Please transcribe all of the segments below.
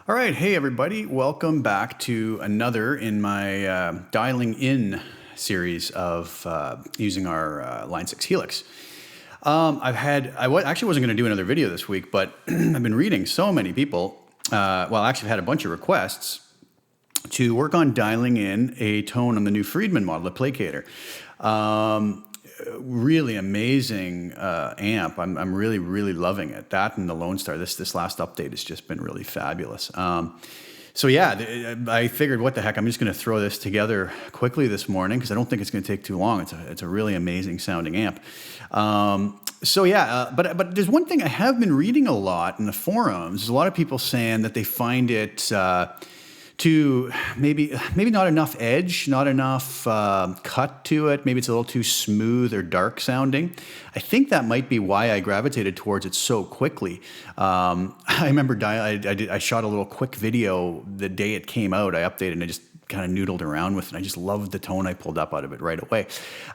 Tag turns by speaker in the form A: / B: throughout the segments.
A: All right, hey everybody, welcome back to another in my dialing in series of using our Line 6 Helix. Actually wasn't going to do another video this week, but I've been reading so many people, actually I've had a bunch of requests to work on dialing in a tone on the new Friedman model, the Placater. Really amazing amp. I'm really loving it. That and the Lone Star. This last update has just been really fabulous. So yeah, I figured, what the heck? I'm just going to throw this together quickly this morning because I don't think it's going to take too long. It's a really amazing sounding amp. But there's one thing I have been reading a lot in the forums. There's a lot of people saying that they find it to maybe not enough edge, not enough cut to it. Maybe it's a little too smooth or dark sounding. I think that might be why I gravitated towards it so quickly. I remember I shot a little quick video the day it came out. I updated and I just kind of noodled around with it. And I just loved the tone I pulled up out of it right away.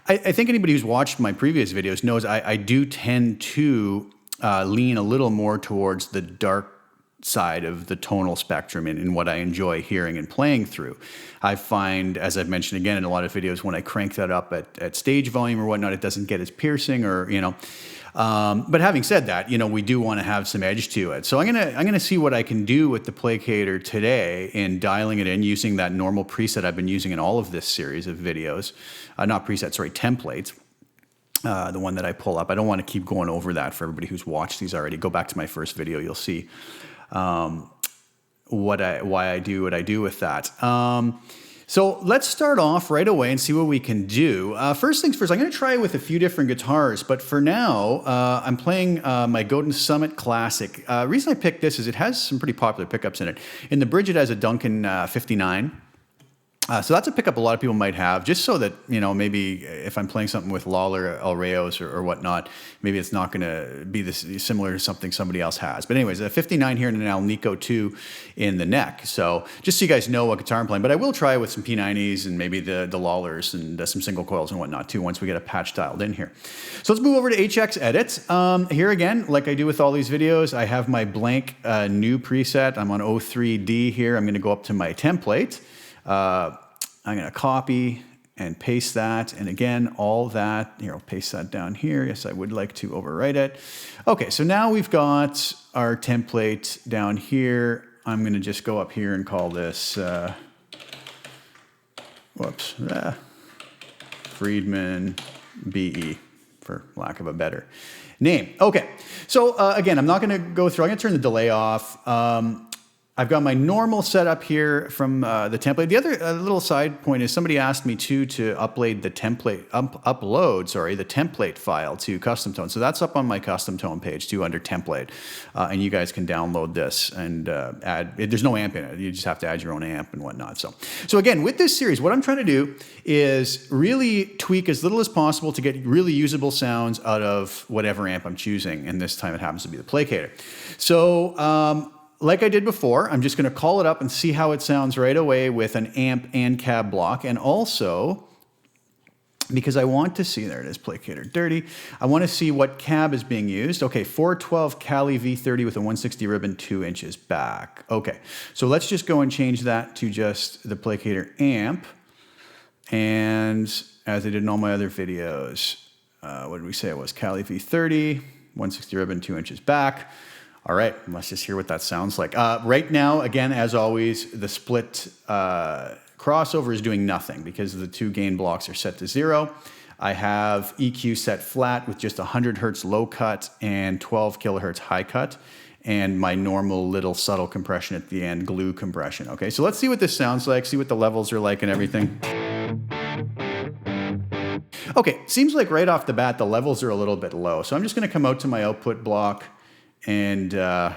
A: I think anybody who's watched my previous videos knows I do tend to lean a little more towards the dark side of the tonal spectrum in what I enjoy hearing and playing through. I find, as I've mentioned again in a lot of videos, when I crank that up at stage volume or whatnot, it doesn't get as piercing or, but having said that, we do want to have some edge to it. So I'm gonna see what I can do with the Placater today in dialing it in using that normal preset I've been using in all of this series of videos. Not presets, sorry, templates. The one that I pull up. I don't want to keep going over that for everybody who's watched these already. Go back to my first video, you'll see why I do what I do with that. So let's start off right away and see what we can do. First things first, I'm going to try with a few different guitars, but for now, I'm playing my Godin Summit Classic. Reason I picked this is it has some pretty popular pickups in it. In the bridge, it has a Duncan 59. So that's a pickup a lot of people might have, just so that, maybe if I'm playing something with Lawler, El Reyes, or whatnot, maybe it's not going to be similar to something somebody else has. But anyways, a 59 here and an Alnico 2 in the neck. So just so you guys know what guitar I'm playing. But I will try with some P90s and maybe the Lawlers and some single coils and whatnot too once we get a patch dialed in here. So let's move over to HX Edits. Here again, like I do with all these videos, I have my blank new preset. I'm on 03D here. I'm going to go up to my template. I'm going to copy and paste that. And again, all that, here, I'll paste that down here. Yes, I would like to overwrite it. Okay, so now we've got our template down here. I'm going to just go up here and call this, Friedman BE, for lack of a better name. Okay, so again, I'm not going to go through, I'm going to turn the delay off. I've got my normal setup here from the template. The other little side point is somebody asked me to upload the template file to Custom Tone. So that's up on my Custom Tone page too under template. And you guys can download this and add, there's no amp in it. You just have to add your own amp and whatnot. So again, with this series, what I'm trying to do is really tweak as little as possible to get really usable sounds out of whatever amp I'm choosing. And this time it happens to be the Placater. So, like I did before, I'm just going to call it up and see how it sounds right away with an amp and cab block. And also, because I want to see, there it is, Placater Dirty, I want to see what cab is being used. Okay, 412 Cali V30 with a 160 ribbon 2 inches back. Okay, so let's just go and change that to just the Placater amp. And as I did in all my other videos, what did we say it was? Cali V30, 160 ribbon 2 inches back. All right, let's just hear what that sounds like. Right now, again, as always, the split crossover is doing nothing because the two gain blocks are set to 0. I have EQ set flat with just 100 hertz low cut and 12 kilohertz high cut, and my normal little subtle compression at the end, glue compression. Okay, so let's see what this sounds like, see what the levels are like and everything. Okay, seems like right off the bat, the levels are a little bit low. So I'm just gonna come out to my output block and okay,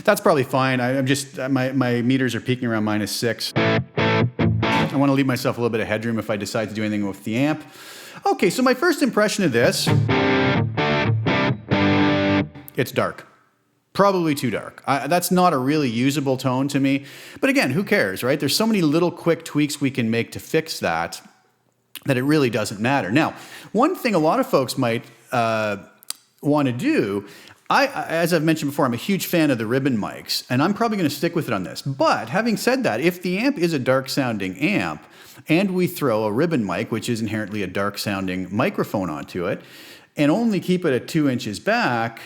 A: that's probably fine. I'm just, my meters are peaking around -6. I want to leave myself a little bit of headroom if I decide to do anything with the amp. Okay, so my first impression of this, it's dark. Probably too dark. That's not a really usable tone to me. But again, who cares, right? There's so many little quick tweaks we can make to fix that it really doesn't matter. Now, one thing a lot of folks might want to do, as I've mentioned before, I'm a huge fan of the ribbon mics, and I'm probably going to stick with it on this. But having said that, if the amp is a dark sounding amp, and we throw a ribbon mic, which is inherently a dark sounding microphone onto it, and only keep it at 2 inches back,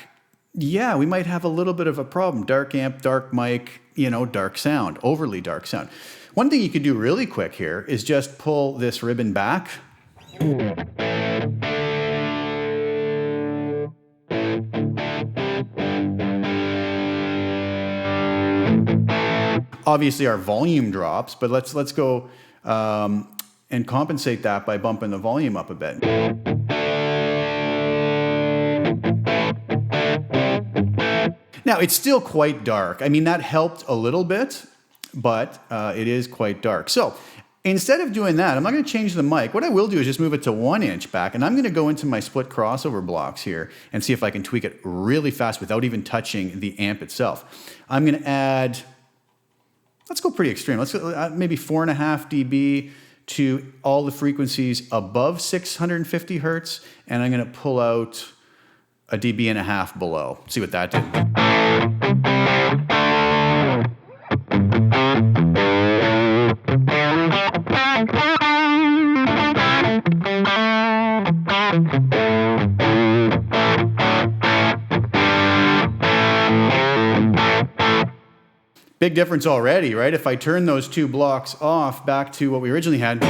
A: yeah, we might have a little bit of a problem. Dark amp, dark mic, dark sound, overly dark sound. One thing you could do really quick here is just pull this ribbon back. Obviously our volume drops, but let's go and compensate that by bumping the volume up a bit. Now, it's still quite dark. I mean, that helped a little bit, but it is quite dark. So instead of doing that, I'm not going to change the mic. What I will do is just move it to 1 inch back, and I'm going to go into my split crossover blocks here and see if I can tweak it really fast without even touching the amp itself. I'm going to add, let's go pretty extreme. Let's go maybe 4.5 dB to all the frequencies above 650 hertz, and I'm going to pull out a dB and a half below. See what that did. Big difference already, right? If I turn those 2 blocks off back to what we originally had.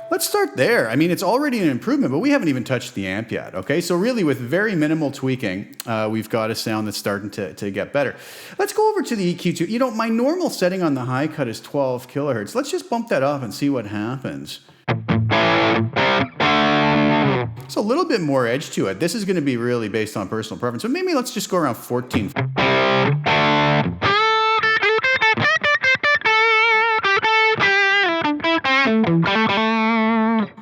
A: Let's start there. I mean, it's already an improvement, but we haven't even touched the amp yet, okay? So really, with very minimal tweaking, we've got a sound that's starting to get better. Let's go over to the EQ2. My normal setting on the high cut is 12 kilohertz. Let's just bump that up and see what happens. It's a little bit more edge to it. This is going to be really based on personal preference, but maybe let's just go around 14.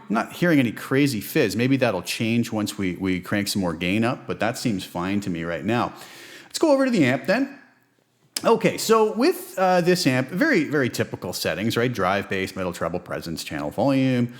A: I'm not hearing any crazy fizz. Maybe that'll change once we crank some more gain up, but that seems fine to me right now. Let's go over to the amp then. Okay, so with this amp, very, very typical settings, right? Drive, bass, middle, treble, presence, channel volume.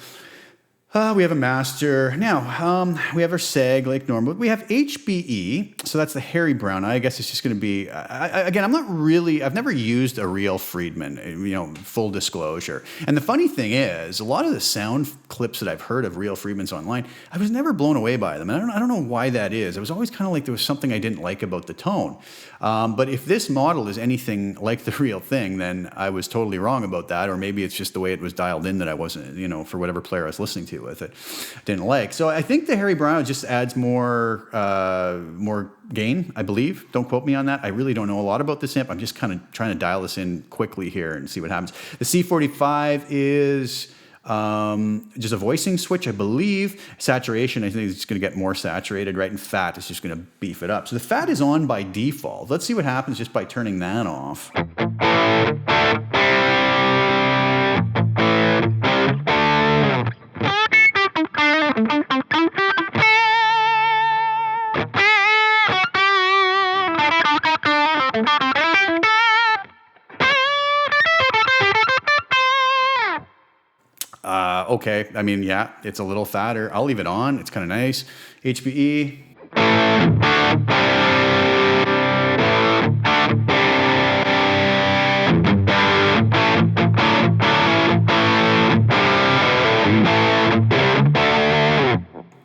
A: We have a master. Now, we have our seg like normal. We have HBE, so that's the Harry Brown. I guess it's just going to be, again, I've never used a real Friedman, full disclosure. And the funny thing is, a lot of the sound clips that I've heard of real Friedmans online, I was never blown away by them. And I don't know why that is. It was always kind of like there was something I didn't like about the tone. But if this model is anything like the real thing, then I was totally wrong about that. Or maybe it's just the way it was dialed in that I wasn't, for whatever player I was listening to with it, didn't like. So I think the Harry Brown just adds more gain, I believe. Don't quote me on that. I really don't know a lot about this amp. I'm just kind of trying to dial this in quickly here and see what happens. The C45 is just a voicing switch, I believe. Saturation, I think it's going to get more saturated, right? And fat is just going to beef it up. So the fat is on by default. Let's see what happens just by turning that off. Okay, I mean, yeah, it's a little fatter. I'll leave it on. It's kind of nice. HBE.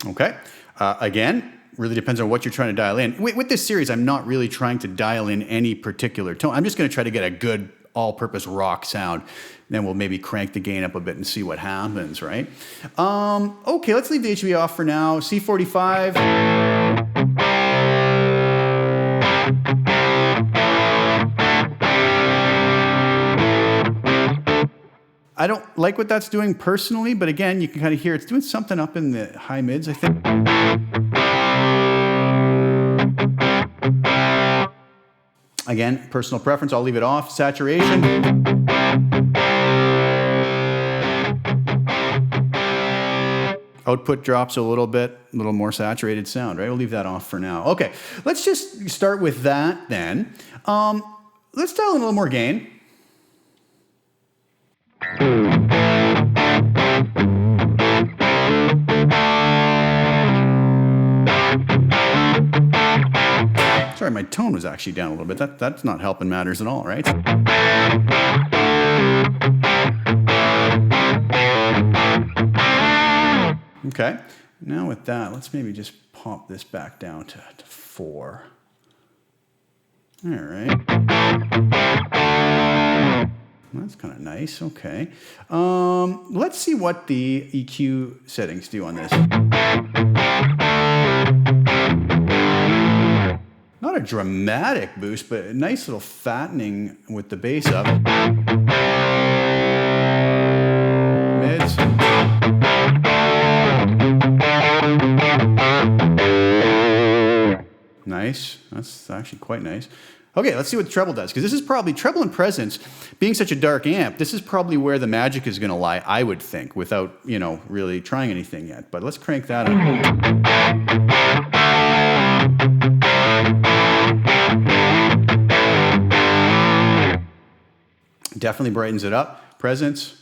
A: Okay, again, really depends on what you're trying to dial in. With this series, I'm not really trying to dial in any particular tone. I'm just going to try to get a good all-purpose rock sound. Then we'll maybe crank the gain up a bit and see what happens, right? Okay, let's leave the HB off for now. C45. I don't like what that's doing personally, but again, you can kind of hear it's doing something up in the high mids, I think. Again, personal preference, I'll leave it off. Saturation. Output drops a little bit, a little more saturated sound, right? We'll leave that off for now. Okay, let's just start with that then. Let's dial in a little more gain. Sorry, my tone was actually down a little bit. That's not helping matters at all, right? Okay, now with that, let's maybe just pop this back down to 4. All right. That's kind of nice, okay. Let's see what the EQ settings do on this. Not a dramatic boost, but a nice little fattening with the bass up. Mids. Nice. That's actually quite nice. Okay, let's see what the treble does, because this is probably, treble and presence, being such a dark amp, this is probably where the magic is going to lie, I would think, without, really trying anything yet. But let's crank that up. Definitely brightens it up. Presence.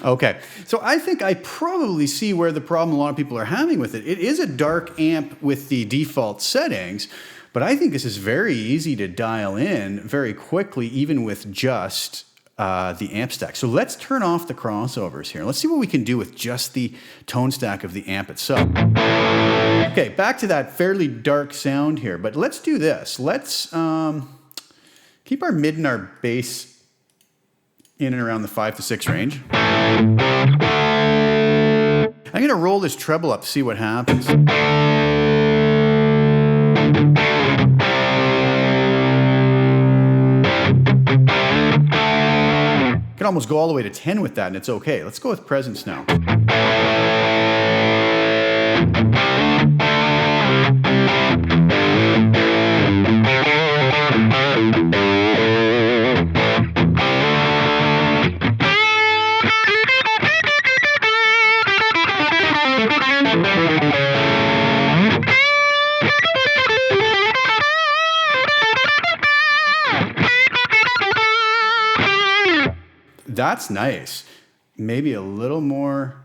A: Okay, so I think I probably see where the problem a lot of people are having with it. It is a dark amp with the default settings, but I think this is very easy to dial in very quickly, even with just the amp stack. So let's turn off the crossovers here. Let's see what we can do with just the tone stack of the amp itself. Okay, back to that fairly dark sound here, but let's do this. Let's keep our mid and our bass in and around the 5 to 6 range. I'm going to roll this treble up to see what happens. Can almost go all the way to 10 with that, and it's okay. Let's go with presence now. That's nice. Maybe a little more.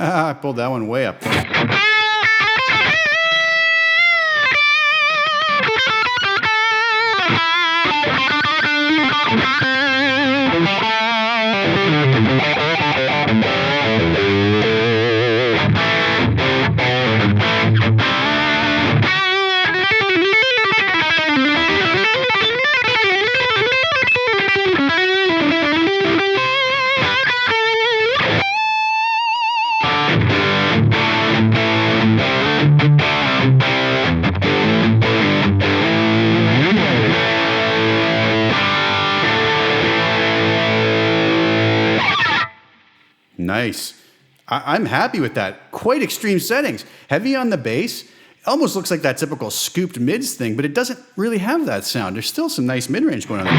A: I pulled that one way up. Nice. I'm happy with that. Quite extreme settings. Heavy on the bass. Almost looks like that typical scooped mids thing, but it doesn't really have that sound. There's still some nice mid-range going on there.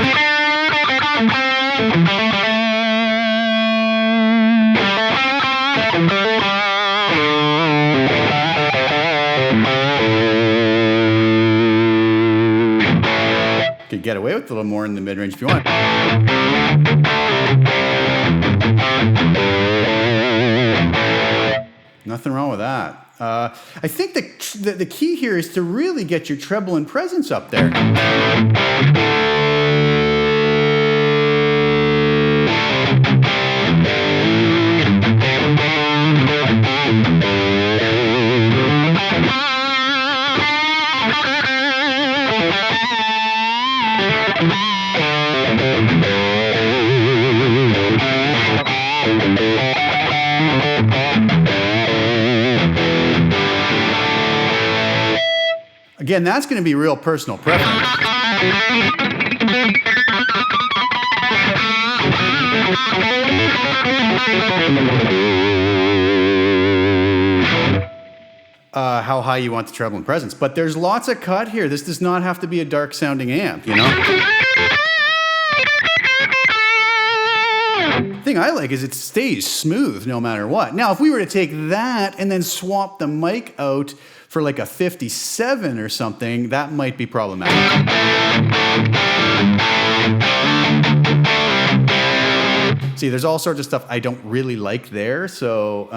A: get away with a little more in the mid-range if you want. Nothing wrong with that. I think the key here is to really get your treble and presence up there. Again, that's going to be real personal preference. How high you want the treble and presence. But there's lots of cut here. This does not have to be a dark sounding amp, you know? The thing I like is it stays smooth no matter what. Now, if we were to take that and then swap the mic out for like a 57 or something, that might be problematic. See, there's all sorts of stuff I don't really like there, so...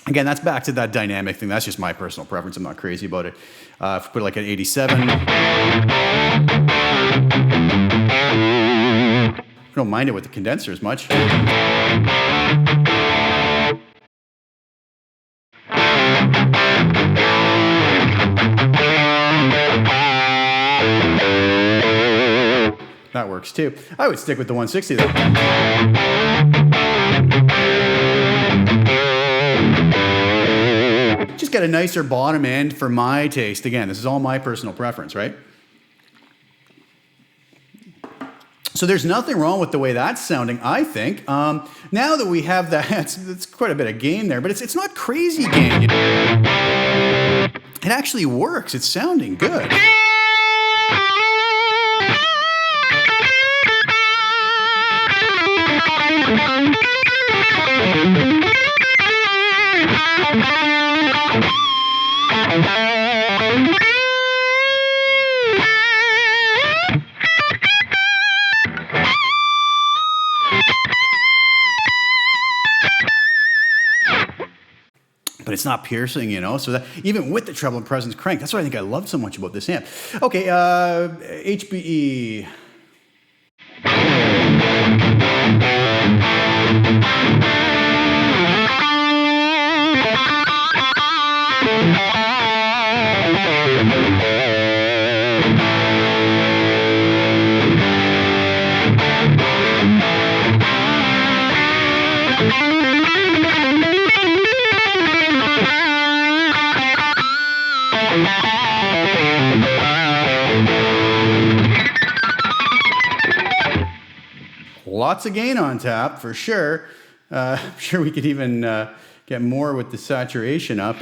A: Again, that's back to that dynamic thing. That's just my personal preference. I'm not crazy about it. If we put like an 87... I don't mind it with the condenser as much. That works too. I would stick with the 160 though. Just get a nicer bottom end for my taste. Again, this is all my personal preference, right? So there's nothing wrong with the way that's sounding, I think. Now that we have that, it's quite a bit of gain there, but it's not crazy gain. It actually works. It's sounding good. But it's not piercing, you know, so that even with the treble and presence crank, that's what I think I love so much about this amp. Okay, HBE. Lots of gain on tap, for sure. I'm sure we could even get more with the saturation up.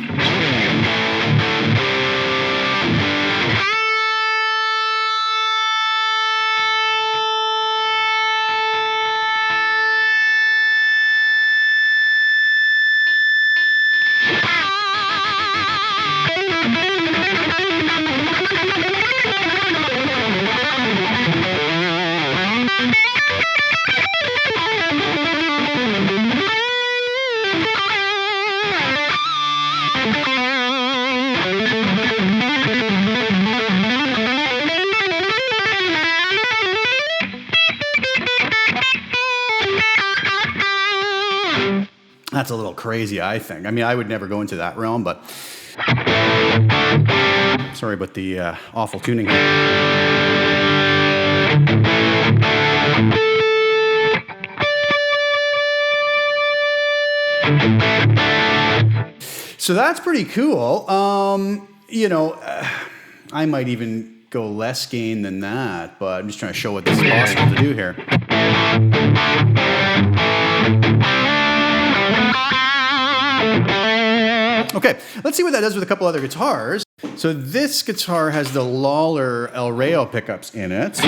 A: That's a little crazy, I think. I mean, I would never go into that realm, but sorry about the awful tuning here. So that's pretty cool. You know, I might even go less gain than that, but I'm just trying to show what this is possible to do here. Okay, let's see what that does with a couple other guitars. So this guitar has the Lawler El Rayo pickups in it.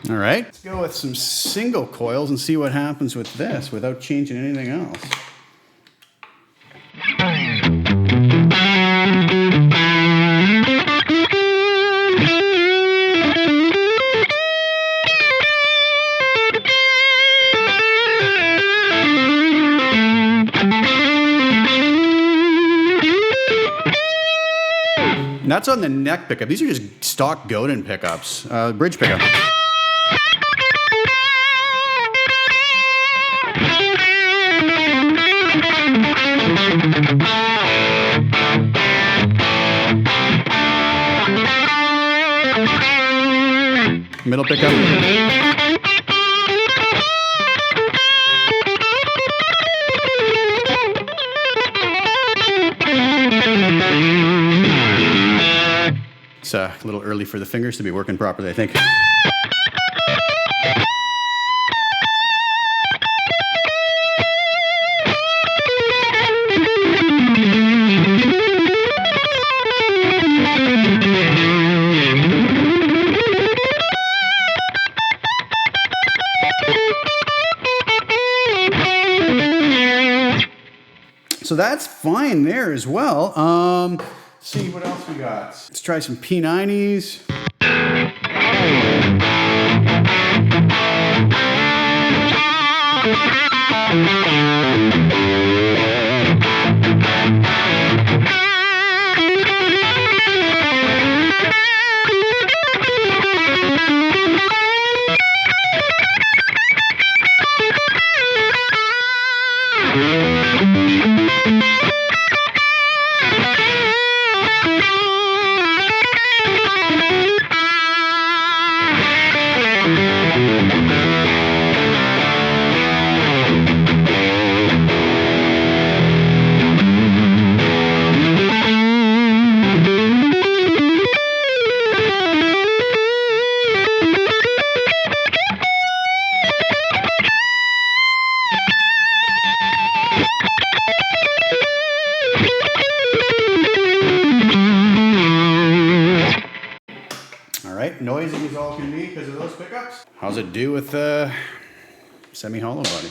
A: All right, let's go with some single coils and see what happens with this without changing anything else. And that's on the neck pickup. These are just stock Godin pickups, bridge pickup. Middle pickup. It's a little early for the fingers to be working properly, I think. So that's fine there as well. Let's see what else we got. Let's try some P90s. Noisy as all can be because of those pickups. How's it do with the semi-hollow body?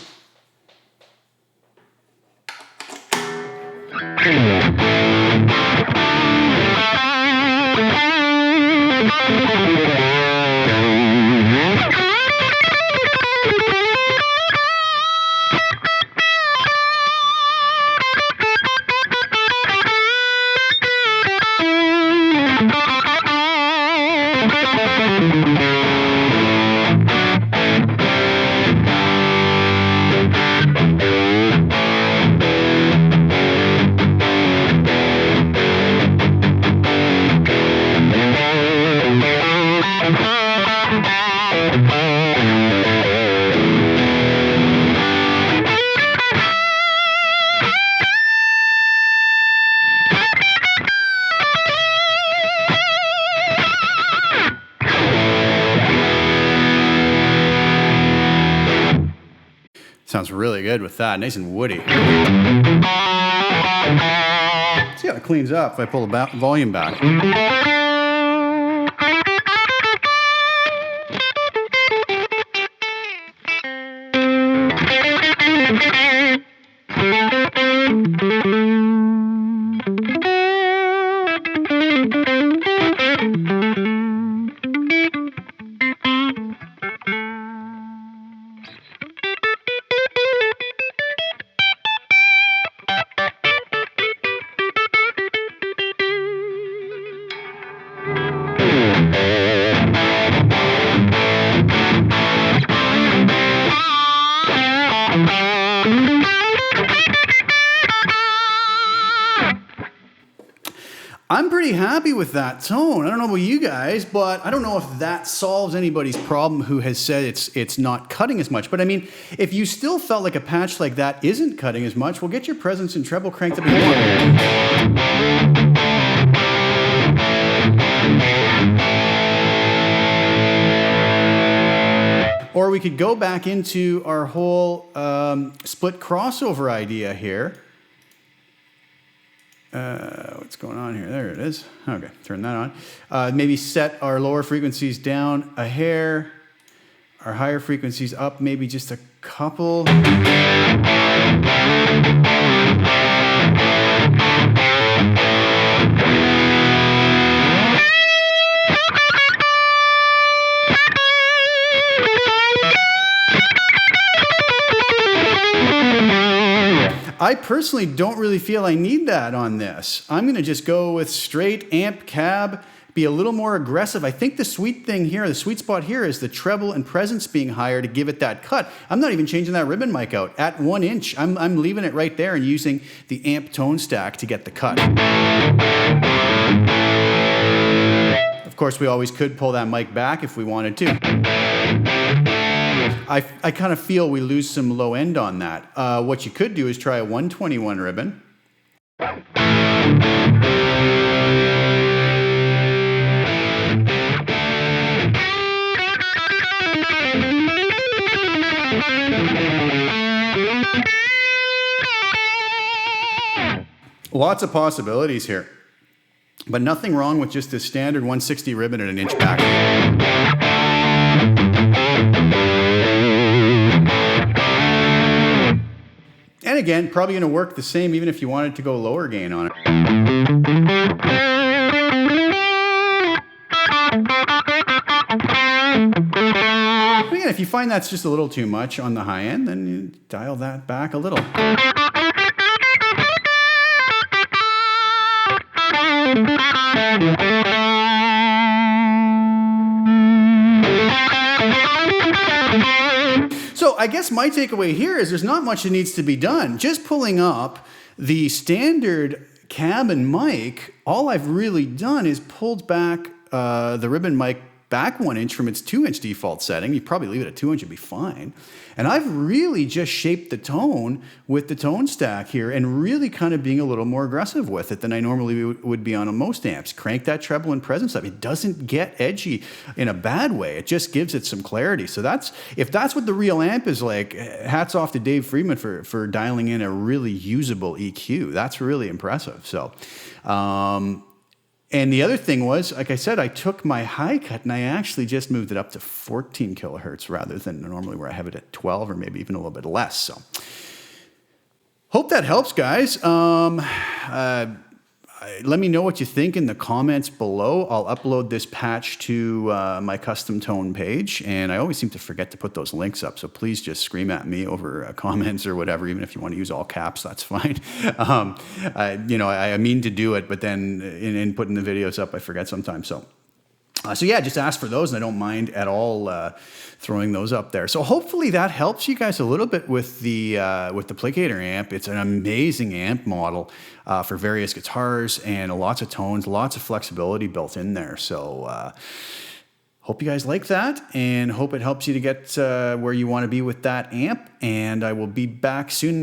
A: Sounds really good with that, nice and woody. See how it cleans up if I pull the volume back. I'm pretty happy with that tone. I don't know about you guys, but I don't know if that solves anybody's problem who has said it's not cutting as much. But I mean, if you still felt like a patch like that isn't cutting as much, well, get your presence and treble cranked up a bit more. Or we could go back into our whole split crossover idea here. What's going on here? There it is. Okay, turn that on. Maybe set our lower frequencies down a hair. our higher frequencies up maybe just a couple. I personally don't really feel I need that on this. I'm going to just go with straight amp cab, be a little more aggressive. I think the sweet thing here, the sweet spot here is the treble and presence being higher to give it that cut. I'm not even changing that ribbon mic out. At 1 inch, I'm leaving it right there and using the amp tone stack to get the cut. Of course, we always could pull that mic back if we wanted to. I kind of feel we lose some low end on that. What you could do is try a 121 ribbon. Lots of possibilities here, but nothing wrong with just a standard 160 ribbon at 1 inch back. And again, probably going to work the same even if you wanted to go lower gain on it. Again, if you find that's just a little too much on the high end, then you dial that back a little. So I guess my takeaway here is there's not much that needs to be done. Just pulling up the standard cab and mic, all I've really done is pulled back the ribbon mic back 1 inch from its 2 inch default setting. You probably leave it at 2 inch, it'd be fine. And I've really just shaped the tone with the tone stack here and really kind of being a little more aggressive with it than I normally would be on most amps. Crank that treble and presence up. It doesn't get edgy in a bad way. It just gives it some clarity. So if that's what the real amp is like, hats off to Dave Friedman for dialing in a really usable EQ. That's really impressive. So, and the other thing was, like I said, I took my high cut and I actually just moved it up to 14 kilohertz rather than normally where I have it at 12 or maybe even a little bit less. So hope that helps, guys. Let me know what you think in the comments below. I'll upload this patch to my custom tone page, and I always seem to forget to put those links up, so please just scream at me over comments or whatever. Even if you want to use all caps, that's fine. I mean to do it, but then in putting the videos up, I forget sometimes. So yeah, just ask for those, and I don't mind at all throwing those up there. So hopefully that helps you guys a little bit with the Placater amp. It's an amazing amp model for various guitars and lots of tones, lots of flexibility built in there. So hope you guys like that, and hope it helps you to get where you want to be with that amp. And I will be back soon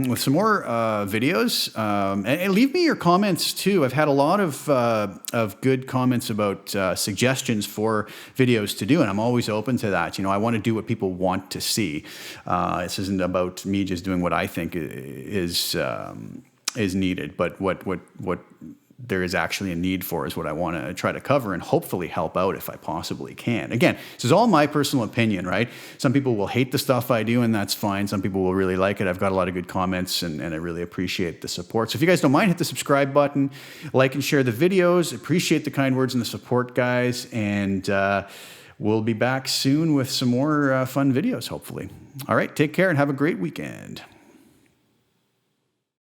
A: with some more videos. And leave me your comments too. I've had a lot of good comments about suggestions for videos to do, and I'm always open to that. I want to do what people want to see. This isn't about me just doing what I think is needed, but what there is actually a need for is what I want to try to cover and hopefully help out if I possibly can. Again, this is all my personal opinion, right? Some people will hate the stuff I do, and that's fine. Some people will really like it. I've got a lot of good comments, and I really appreciate the support. So if you guys don't mind, hit the subscribe button, like and share the videos. Appreciate the kind words and the support, guys. And we'll be back soon with some more fun videos, hopefully. All right, take care and have a great weekend.